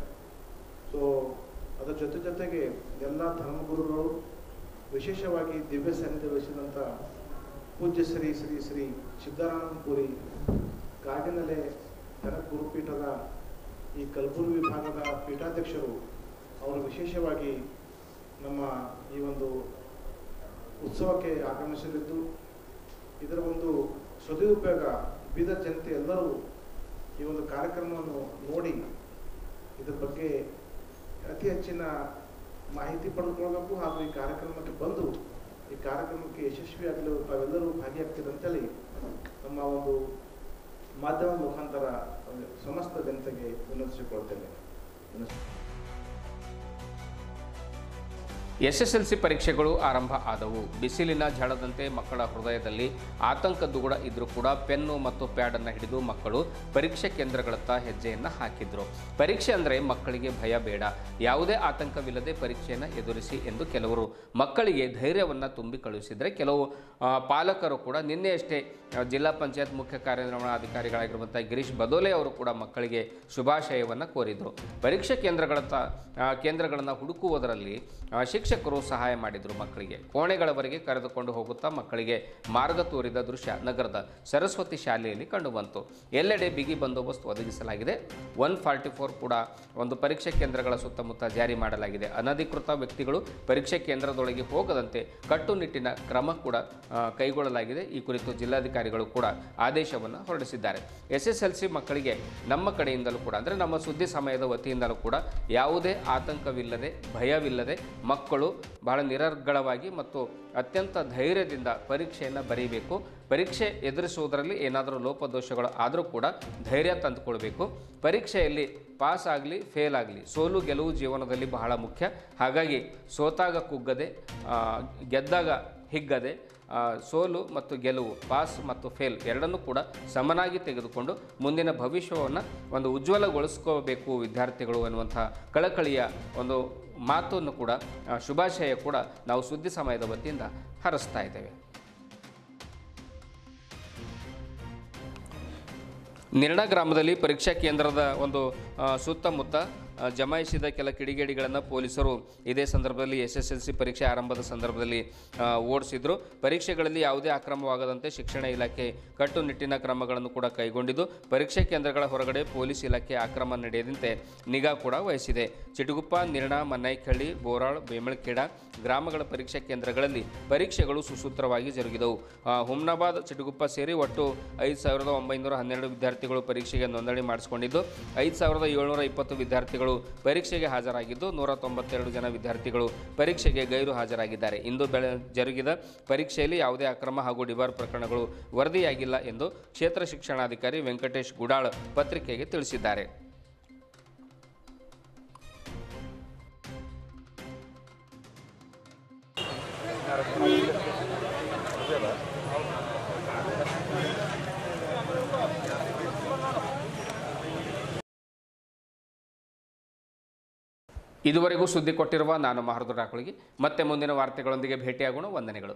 ಸೊ ಅದರ ಜೊತೆಗೆ ಎಲ್ಲ ಧರ್ಮಗುರುಗಳು, ವಿಶೇಷವಾಗಿ ದಿವ್ಯ ಸಾನ್ನಿಧ್ಯ ವಹಿಸಿದಂಥ ಪೂಜ್ಯ ಶ್ರೀ ಶ್ರೀ ಶ್ರೀ ಸಿದ್ದರಾಮಪುರಿ ಕಾಗಿನೆಲೆ ಧನ ಗುರುಪೀಠದ ಈ ಕಲಬುರಗಿ ವಿಭಾಗದ ಪೀಠಾಧ್ಯಕ್ಷರು ಅವರು ವಿಶೇಷವಾಗಿ ನಮ್ಮ ಈ ಒಂದು ಉತ್ಸವಕ್ಕೆ ಆಗಮಿಸಲಿದ್ದು, ಇದರ ಒಂದು ಸದುಪಯೋಗ ಬೀದರ್ ಜನತೆ ಎಲ್ಲರೂ ಈ ಒಂದು ಕಾರ್ಯಕ್ರಮವನ್ನು ನೋಡಿ ಇದರ ಬಗ್ಗೆ ಅತಿ ಹೆಚ್ಚಿನ ಮಾಹಿತಿ ಪಡೆದುಕೊಳ್ಬೇಕು ಹಾಗೂ ಈ ಕಾರ್ಯಕ್ರಮಕ್ಕೆ ಬಂದು ಈ ಕಾರ್ಯಕ್ರಮಕ್ಕೆ ಯಶಸ್ವಿಯಾಗಲು ತಾವೆಲ್ಲರೂ ಭಾಗಿಯಾಗ್ತೀರಿ ಅಂತೇಳಿ ನಮ್ಮ ಒಂದು ಮಾಧ್ಯಮ ಮುಖಾಂತರ ಸಮಸ್ತ ಜನತೆಗೆ ವಿನಂತಿಸಿಕೊಳ್ತೇನೆ. ಎಸ್ಎಸ್ಎಲ್ಸಿ ಪರೀಕ್ಷೆಗಳು ಆರಂಭ ಆದವು. ಬಿಸಿಲಿನ ಝಳದಂತೆ ಮಕ್ಕಳ ಹೃದಯದಲ್ಲಿ ಆತಂಕ ದುಗುಡ ಇದ್ರೂ ಕೂಡ ಪೆನ್ನು ಮತ್ತು ಪ್ಯಾಡನ್ನು ಹಿಡಿದು ಮಕ್ಕಳು ಪರೀಕ್ಷೆ ಕೇಂದ್ರಗಳತ್ತ ಹೆಜ್ಜೆಯನ್ನು ಹಾಕಿದ್ರು. ಪರೀಕ್ಷೆ ಅಂದರೆ ಮಕ್ಕಳಿಗೆ ಭಯ ಬೇಡ, ಯಾವುದೇ ಆತಂಕವಿಲ್ಲದೆ ಪರೀಕ್ಷೆಯನ್ನು ಎದುರಿಸಿ ಎಂದು ಕೆಲವರು ಮಕ್ಕಳಿಗೆ ಧೈರ್ಯವನ್ನು ತುಂಬಿ ಕಳುಹಿಸಿದರೆ, ಕೆಲವು ಪಾಲಕರು ಕೂಡ ನಿನ್ನೆಯಷ್ಟೇ ಜಿಲ್ಲಾ ಪಂಚಾಯತ್ ಮುಖ್ಯ ಕಾರ್ಯನಿರ್ವಹಣಾಧಿಕಾರಿಗಳಾಗಿರುವಂಥ ಗಿರೀಶ್ ಬದೋಲೆ ಅವರು ಕೂಡ ಮಕ್ಕಳಿಗೆ ಶುಭಾಶಯವನ್ನು ಕೋರಿದರು. ಪರೀಕ್ಷೆ ಕೇಂದ್ರಗಳನ್ನು ಹುಡುಕುವುದರಲ್ಲಿ ಶಿಕ್ಷಕರು ಸಹಾಯ ಮಾಡಿದರು. ಮಕ್ಕಳಿಗೆ ಕೋಣೆಗಳವರೆಗೆ ಕರೆದುಕೊಂಡು ಹೋಗುತ್ತಾ ಮಕ್ಕಳಿಗೆ ಮಾರ್ಗ ತೋರಿದ ದೃಶ್ಯ ನಗರದ ಸರಸ್ವತಿ ಶಾಲೆಯಲ್ಲಿ ಕಂಡುಬಂತು. ಎಲ್ಲೆಡೆ ಬಿಗಿ ಬಂದೋಬಸ್ತ್ ಒದಗಿಸಲಾಗಿದೆ. 144 ಕೂಡ ಒಂದು ಪರೀಕ್ಷೆ ಕೇಂದ್ರಗಳ ಸುತ್ತಮುತ್ತ ಜಾರಿ ಮಾಡಲಾಗಿದೆ. ಅನಧಿಕೃತ ವ್ಯಕ್ತಿಗಳು ಪರೀಕ್ಷೆ ಕೇಂದ್ರದೊಳಗೆ ಹೋಗದಂತೆ ಕಟ್ಟುನಿಟ್ಟಿನ ಕ್ರಮ ಕೂಡ ಕೈಗೊಳ್ಳಲಾಗಿದೆ. ಈ ಕುರಿತು ಜಿಲ್ಲಾಧಿಕಾರಿಗಳು ಕೂಡ ಆದೇಶವನ್ನು ಹೊರಡಿಸಿದ್ದಾರೆ. ಎಸ್ಎಸ್ಎಲ್ಸಿ ಮಕ್ಕಳಿಗೆ ನಮ್ಮ ಕಡೆಯಿಂದಲೂ ಕೂಡ ಅಂದರೆ ನಮ್ಮ ಸುದ್ದಿ ಸಮಯದ ವತಿಯಿಂದಲೂ ಕೂಡ ಯಾವುದೇ ಆತಂಕವಿಲ್ಲದೆ ಭಯವಿಲ್ಲದೆ ಮಕ್ಕಳು ಬಹಳ ನಿರರ್ಗಳವಾಗಿ ಮತ್ತು ಅತ್ಯಂತ ಧೈರ್ಯದಿಂದ ಪರೀಕ್ಷೆಯನ್ನು ಬರೀಬೇಕು. ಪರೀಕ್ಷೆ ಎದುರಿಸುವುದರಲ್ಲಿ ಏನಾದರೂ ಲೋಪದೋಷಗಳು ಆದರೂ ಕೂಡ ಧೈರ್ಯ ತಂದುಕೊಳ್ಬೇಕು. ಪರೀಕ್ಷೆಯಲ್ಲಿ ಪಾಸ್ ಆಗಲಿ ಫೇಲ್ ಆಗಲಿ ಸೋಲು ಗೆಲುವು ಜೀವನದಲ್ಲಿ ಬಹಳ ಮುಖ್ಯ. ಹಾಗಾಗಿ ಸೋತಾಗ ಕುಗ್ಗದೆ, ಗೆದ್ದಾಗ ಹಿಗ್ಗದೆ, ಸೋಲು ಮತ್ತು ಗೆಲುವು, ಪಾಸ್ ಮತ್ತು ಫೇಲ್ ಎರಡನ್ನೂ ಕೂಡ ಸಮನಾಗಿ ತೆಗೆದುಕೊಂಡು ಮುಂದಿನ ಭವಿಷ್ಯವನ್ನು ಒಂದು ಉಜ್ವಲಗೊಳಿಸ್ಕೋಬೇಕು ವಿದ್ಯಾರ್ಥಿಗಳು ಅನ್ನುವಂಥ ಕಳಕಳಿಯ ಒಂದು ಮಾತನ್ನು ಕೂಡ ಶುಭಾಶಯ ಕೂಡ ನಾವು ಸುದ್ದಿ ಸಮಯದ ವತಿಯಿಂದ ಹರಿಸ್ತಾ ಇದ್ದೇವೆ. ನಿರ್ಣಾ ಗ್ರಾಮದಲ್ಲಿ ಪರೀಕ್ಷಾ ಕೇಂದ್ರದ ಒಂದು ಸುತ್ತಮುತ್ತ ಜಮಾಯಿಸಿದ ಕೆಲ ಕಿಡಿಗೇಡಿಗಳನ್ನು ಪೊಲೀಸರು ಇದೇ ಸಂದರ್ಭದಲ್ಲಿ ಎಸ್ಎಸ್ಎಲ್ಸಿ ಪರೀಕ್ಷೆ ಆರಂಭದ ಸಂದರ್ಭದಲ್ಲಿ ಓಡಿಸಿದ್ರು. ಪರೀಕ್ಷೆಗಳಲ್ಲಿ ಯಾವುದೇ ಅಕ್ರಮವಾಗದಂತೆ ಶಿಕ್ಷಣ ಇಲಾಖೆ ಕಟ್ಟುನಿಟ್ಟಿನ ಕ್ರಮಗಳನ್ನು ಕೂಡ ಕೈಗೊಂಡಿದ್ದು, ಪರೀಕ್ಷೆ ಕೇಂದ್ರಗಳ ಹೊರಗಡೆ ಪೊಲೀಸ್ ಇಲಾಖೆ ಅಕ್ರಮ ನಡೆಯದಂತೆ ನಿಗಾ ಕೂಡ ವಹಿಸಿದೆ. ಚಿಟಗುಪ್ಪ, ನಿರ್ಣಾ, ಮನ್ನೈಖಳ್ಳಿ, ಬೋರಾಳ್, ಬೇಮಳಖೇಡ ಗ್ರಾಮಗಳ ಪರೀಕ್ಷಾ ಕೇಂದ್ರಗಳಲ್ಲಿ ಪರೀಕ್ಷೆಗಳು ಸುಸೂತ್ರವಾಗಿ ಜರುಗಿದವು. ಹುಮ್ನಾಬಾದ್, ಚಿಟಗುಪ್ಪ ಸೇರಿ ಒಟ್ಟು 5,912 ವಿದ್ಯಾರ್ಥಿಗಳು ಪರೀಕ್ಷೆಗೆ ನೋಂದಣಿ ಮಾಡಿಸಿಕೊಂಡಿದ್ದು, 5,720 ವಿದ್ಯಾರ್ಥಿಗಳು ಪರೀಕ್ಷೆಗೆ ಹಾಜರಾಗಿದ್ದು, 192 ಜನ ವಿದ್ಯಾರ್ಥಿಗಳು ಪರೀಕ್ಷೆಗೆ ಗೈರು ಹಾಜರಾಗಿದ್ದಾರೆ. ಇಂದು ಜರುಗಿದ ಪರೀಕ್ಷೆಯಲ್ಲಿ ಯಾವುದೇ ಅಕ್ರಮ ಹಾಗೂ ಡಿಬಾರ್ ಪ್ರಕರಣಗಳು ವರದಿಯಾಗಿಲ್ಲ ಎಂದು ಕ್ಷೇತ್ರ ಶಿಕ್ಷಣಾಧಿಕಾರಿ ವೆಂಕಟೇಶ್ ಗುಡಾಳ್ ಪತ್ರಿಕೆಗೆ ತಿಳಿಸಿದ್ದಾರೆ. ಇದುವರೆಗೂ ಸುದ್ದಿ ಕೊಟ್ಟಿರುವ ನಾನು ಮಹರ್ದು ಡಾಕುಳಿಗೆ ಮತ್ತೆ ಮುಂದಿನ ವಾರ್ತೆಗಳೊಂದಿಗೆ ಭೇಟಿಯಾಗೋಣ. ವಂದನೆಗಳು.